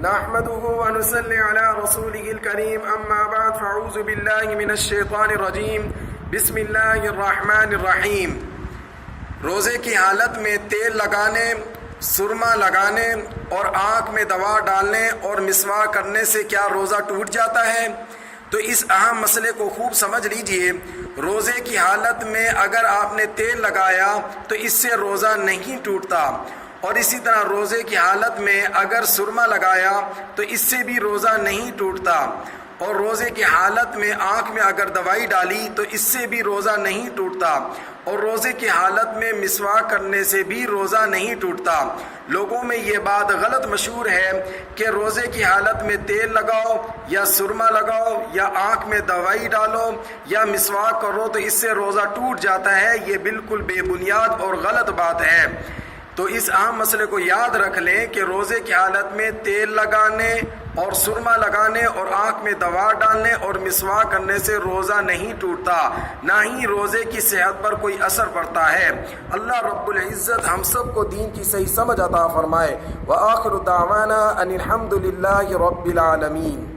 نحمده ونصلي على رسوله الكريم اما بعد فاعوذ بالله من الشیطان الرجیم بسم اللہ الرحمن الرحیم۔ روزے کی حالت میں تیل لگانے، سرما لگانے اور آنکھ میں دوا ڈالنے اور مسواک کرنے سے کیا روزہ ٹوٹ جاتا ہے؟ تو اس اہم مسئلے کو خوب سمجھ لیجئے۔ روزے کی حالت میں اگر آپ نے تیل لگایا تو اس سے روزہ نہیں ٹوٹتا، اور اسی طرح روزے کی حالت میں اگر سرما لگایا تو اس سے بھی روزہ نہیں ٹوٹتا، اور روزے کی حالت میں آنکھ میں اگر دوائی ڈالی تو اس سے بھی روزہ نہیں ٹوٹتا، اور روزے کی حالت میں مسواک کرنے سے بھی روزہ نہیں ٹوٹتا۔ لوگوں میں یہ بات غلط مشہور ہے کہ روزے کی حالت میں تیل لگاؤ یا سرما لگاؤ یا آنکھ میں دوائی ڈالو یا مسواک کرو تو اس سے روزہ ٹوٹ جاتا ہے۔ یہ بالکل بے بنیاد اور غلط بات ہے۔ تو اس اہم مسئلے کو یاد رکھ لیں کہ روزے کی حالت میں تیل لگانے اور سرما لگانے اور آنکھ میں دوا ڈالنے اور مسواک کرنے سے روزہ نہیں ٹوٹتا، نہ ہی روزے کی صحت پر کوئی اثر پڑتا ہے۔ اللہ رب العزت ہم سب کو دین کی صحیح سمجھ عطا فرمائے۔ وآخر دعوانا ان الحمد للہ رب العالمین۔